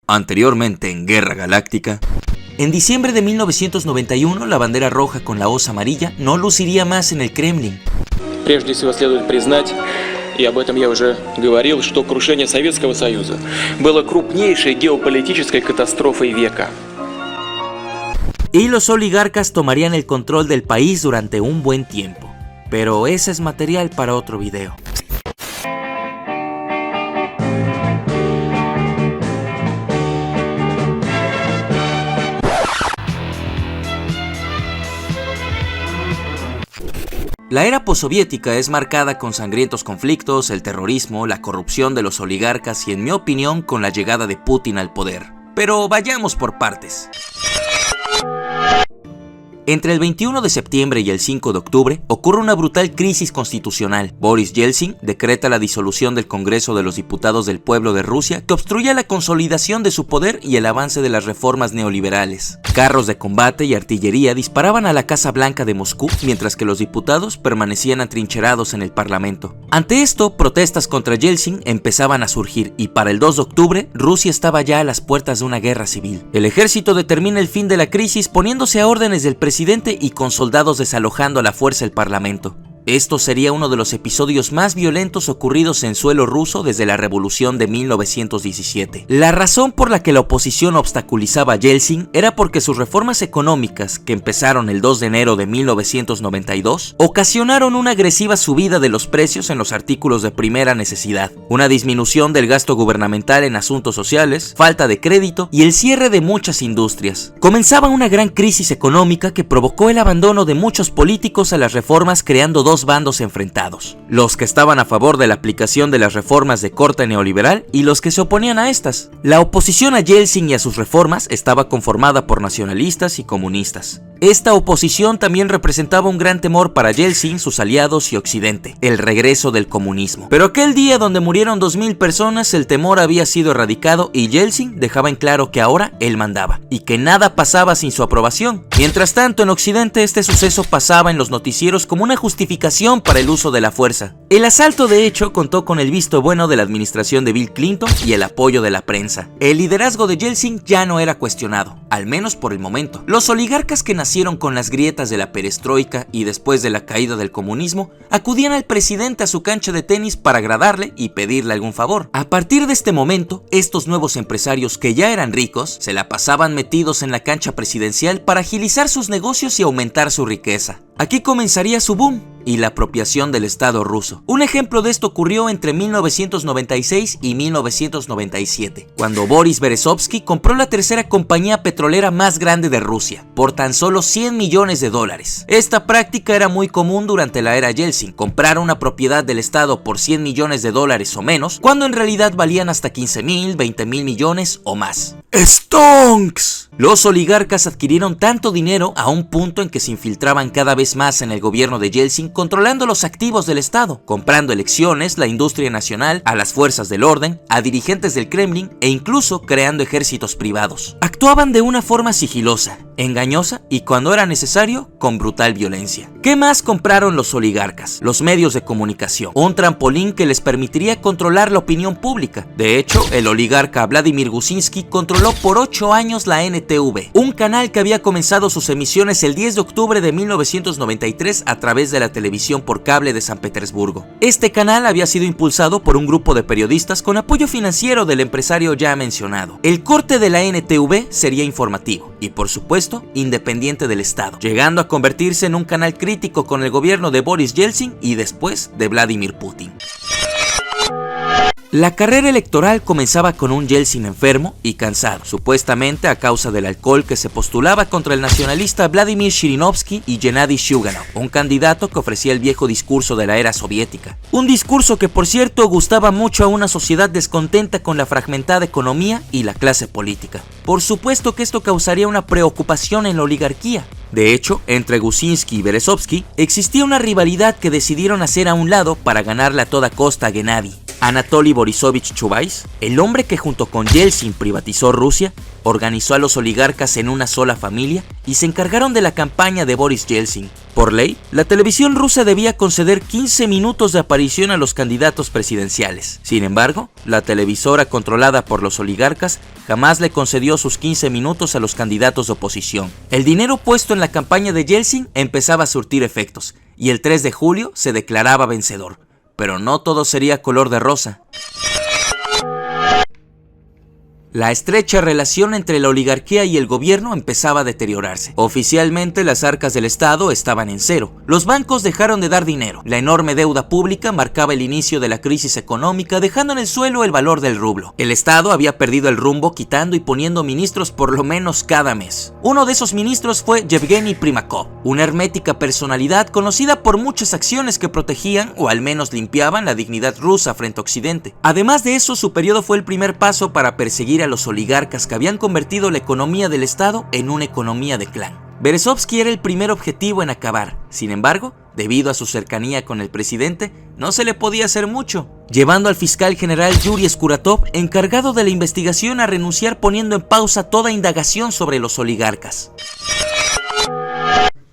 Anteriormente en Guerra Galáctica. En diciembre de 1991, la bandera roja con la hoz amarilla no luciría más en el Kremlin. Прежде всего следует признать, и об этом я уже говорил, что крушение Советского Союза было крупнейшей геополитической катастрофой века. Y los oligarcas tomarían el control del país durante un buen tiempo. Pero ese es material para otro video. La era postsoviética es marcada con sangrientos conflictos, el terrorismo, la corrupción de los oligarcas y, en mi opinión, con la llegada de Putin al poder. Pero vayamos por partes. Entre el 21 de septiembre y el 5 de octubre ocurre una brutal crisis constitucional. Boris Yeltsin decreta la disolución del Congreso de los Diputados del Pueblo de Rusia, que obstruye la consolidación de su poder y el avance de las reformas neoliberales. Carros de combate y artillería disparaban a la Casa Blanca de Moscú, mientras que los diputados permanecían atrincherados en el Parlamento. Ante esto, protestas contra Yeltsin empezaban a surgir y para el 2 de octubre, Rusia estaba ya a las puertas de una guerra civil. El ejército determina el fin de la crisis poniéndose a órdenes del presidente y con soldados desalojando a la fuerza el parlamento. Esto sería uno de los episodios más violentos ocurridos en suelo ruso desde la revolución de 1917. La razón por la que la oposición obstaculizaba a Yeltsin era porque sus reformas económicas, que empezaron el 2 de enero de 1992, ocasionaron una agresiva subida de los precios en los artículos de primera necesidad, una disminución del gasto gubernamental en asuntos sociales, falta de crédito y el cierre de muchas industrias. Comenzaba una gran crisis económica que provocó el abandono de muchos políticos a las reformas, creando dos bandos enfrentados: los que estaban a favor de la aplicación de las reformas de corte neoliberal y los que se oponían a estas. La oposición a Yeltsin y a sus reformas estaba conformada por nacionalistas y comunistas. Esta oposición también representaba un gran temor para Yeltsin, sus aliados y Occidente: el regreso del comunismo. Pero aquel día donde murieron 2000 personas, el temor había sido erradicado y Yeltsin dejaba en claro que ahora él mandaba y que nada pasaba sin su aprobación. Mientras tanto, en Occidente este suceso pasaba en los noticieros como una justificación para el uso de la fuerza. El asalto, de hecho, contó con el visto bueno de la administración de Bill Clinton y el apoyo de la prensa. El liderazgo de Yeltsin ya no era cuestionado, al menos por el momento. Los oligarcas que nacieron con las grietas de la perestroika y después de la caída del comunismo acudían al presidente a su cancha de tenis para agradarle y pedirle algún favor. A partir de este momento, estos nuevos empresarios que ya eran ricos se la pasaban metidos en la cancha presidencial para agilizar sus negocios y aumentar su riqueza. Aquí comenzaría su boom y la apropiación del Estado ruso. Un ejemplo de esto ocurrió entre 1996 y 1997, cuando Boris Berezovsky compró la tercera compañía petrolera más grande de Rusia, por tan solo $100 millones. Esta práctica era muy común durante la era Yeltsin: comprar una propiedad del Estado por $100 millones o menos, cuando en realidad valían hasta 15.000, 20.000 millones o más. ¡Stonks! Los oligarcas adquirieron tanto dinero a un punto en que se infiltraban cada vez más en el gobierno de Yeltsin, controlando los activos del Estado, comprando elecciones, la industria nacional, a las fuerzas del orden, a dirigentes del Kremlin e incluso creando ejércitos privados. Actuaban de una forma sigilosa, engañosa y, cuando era necesario, con brutal violencia. ¿Qué más compraron los oligarcas? Los medios de comunicación, un trampolín que les permitiría controlar la opinión pública. De hecho, el oligarca Vladimir Gusinsky controló por 8 años la NTV, un canal que había comenzado sus emisiones el 10 de octubre de 1993 a través de la televisión por cable de San Petersburgo. Este canal había sido impulsado por un grupo de periodistas con apoyo financiero del empresario ya mencionado. El corte de la NTV sería informativo y, por supuesto, independiente del Estado, llegando a convertirse en un canal crítico con el gobierno de Boris Yeltsin y después de Vladimir Putin. La carrera electoral comenzaba con un Yeltsin enfermo y cansado, supuestamente a causa del alcohol, que se postulaba contra el nacionalista Vladimir Zhirinovsky y Gennady Zyuganov, un candidato que ofrecía el viejo discurso de la era soviética. Un discurso que, por cierto, gustaba mucho a una sociedad descontenta con la fragmentada economía y la clase política. Por supuesto que esto causaría una preocupación en la oligarquía. De hecho, entre Gusinsky y Berezovsky existía una rivalidad que decidieron hacer a un lado para ganarle a toda costa a Gennady. Anatoly Borisovich Chubais, el hombre que junto con Yeltsin privatizó Rusia, organizó a los oligarcas en una sola familia y se encargaron de la campaña de Boris Yeltsin. Por ley, la televisión rusa debía conceder 15 minutos de aparición a los candidatos presidenciales. Sin embargo, la televisora controlada por los oligarcas jamás le concedió sus 15 minutos a los candidatos de oposición. El dinero puesto en la campaña de Yeltsin empezaba a surtir efectos, y el 3 de julio se declaraba vencedor. Pero no todo sería color de rosa. La estrecha relación entre la oligarquía y el gobierno empezaba a deteriorarse. Oficialmente las arcas del Estado estaban en cero. Los bancos dejaron de dar dinero. La enorme deuda pública marcaba el inicio de la crisis económica, dejando en el suelo el valor del rublo. El Estado había perdido el rumbo, quitando y poniendo ministros por lo menos cada mes. Uno de esos ministros fue Yevgeny Primakov, una hermética personalidad conocida por muchas acciones que protegían o al menos limpiaban la dignidad rusa frente a Occidente. Además de eso, su periodo fue el primer paso para perseguir a los oligarcas que habían convertido la economía del Estado en una economía de clan. Berezovsky era el primer objetivo en acabar. Sin embargo, debido a su cercanía con el presidente, no se le podía hacer mucho, llevando al fiscal general Yuri Skuratov, encargado de la investigación, a renunciar, poniendo en pausa toda indagación sobre los oligarcas.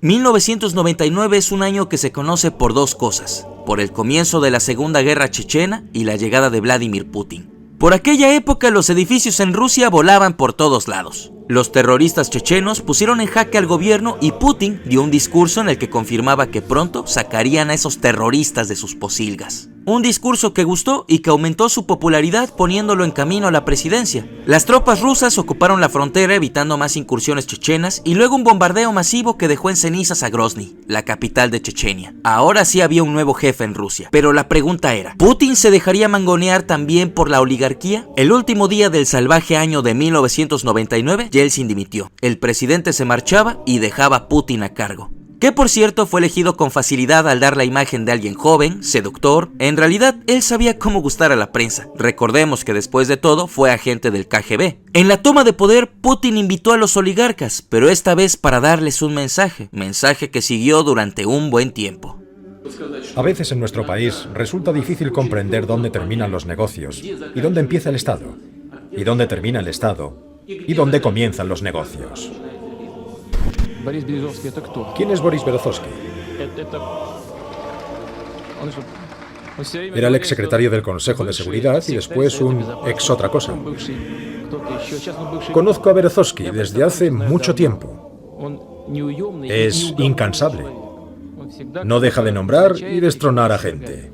1999 es un año que se conoce por dos cosas: por el comienzo de la Segunda Guerra Chechena y la llegada de Vladimir Putin. Por aquella época los edificios en Rusia volaban por todos lados. Los terroristas chechenos pusieron en jaque al gobierno y Putin dio un discurso en el que confirmaba que pronto sacarían a esos terroristas de sus pocilgas. Un discurso que gustó y que aumentó su popularidad, poniéndolo en camino a la presidencia. Las tropas rusas ocuparon la frontera evitando más incursiones chechenas y luego un bombardeo masivo que dejó en cenizas a Grozny, la capital de Chechenia. Ahora sí había un nuevo jefe en Rusia, pero la pregunta era, ¿Putin se dejaría mangonear también por la oligarquía? El último día del salvaje año de 1999, Yeltsin dimitió. El presidente se marchaba y dejaba a Putin a cargo, que por cierto fue elegido con facilidad al dar la imagen de alguien joven, seductor. En realidad, él sabía cómo gustar a la prensa. Recordemos que después de todo fue agente del KGB. En la toma de poder, Putin invitó a los oligarcas, pero esta vez para darles un mensaje que siguió durante un buen tiempo. A veces en nuestro país resulta difícil comprender dónde terminan los negocios y dónde empieza el Estado, y dónde termina el Estado y dónde comienzan los negocios. ¿Quién es Boris Berezovsky? Era el exsecretario del Consejo de Seguridad y después un ex otra cosa. Conozco a Berezovsky desde hace mucho tiempo. Es incansable. No deja de nombrar y destronar a gente.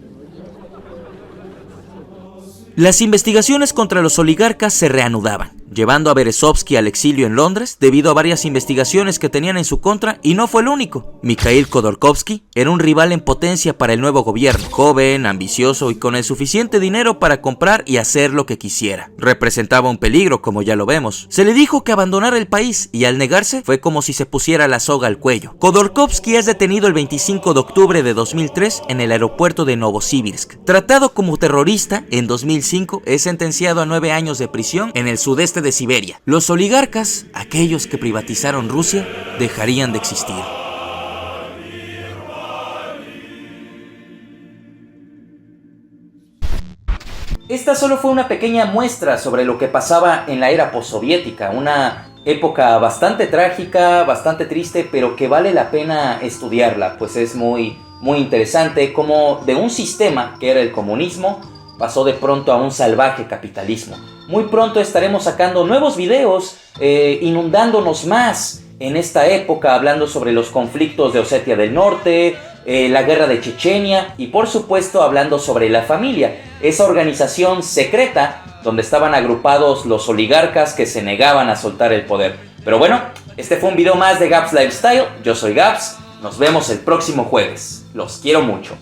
Las investigaciones contra los oligarcas se reanudaban, llevando a Berezovsky al exilio en Londres debido a varias investigaciones que tenían en su contra, y no fue el único. Mikhail Khodorkovsky era un rival en potencia para el nuevo gobierno, joven, ambicioso y con el suficiente dinero para comprar y hacer lo que quisiera. Representaba un peligro, como ya lo vemos. Se le dijo que abandonara el país y al negarse fue como si se pusiera la soga al cuello. Khodorkovsky es detenido el 25 de octubre de 2003 en el aeropuerto de Novosibirsk. Tratado como terrorista, en 2005 es sentenciado a 9 años de prisión en el sudeste de Siberia. Los oligarcas, aquellos que privatizaron Rusia, dejarían de existir. Esta solo fue una pequeña muestra sobre lo que pasaba en la era postsoviética, una época bastante trágica, bastante triste, pero que vale la pena estudiarla, pues es muy interesante cómo de un sistema que era el comunismo pasó de pronto a un salvaje capitalismo. Muy pronto estaremos sacando nuevos videos, inundándonos más en esta época, hablando sobre los conflictos de Osetia del Norte, la guerra de Chechenia y por supuesto hablando sobre la familia, esa organización secreta donde estaban agrupados los oligarcas que se negaban a soltar el poder. Pero bueno, este fue un video más de Gabs Lifestyle. Yo soy Gabs, nos vemos el próximo jueves. Los quiero mucho.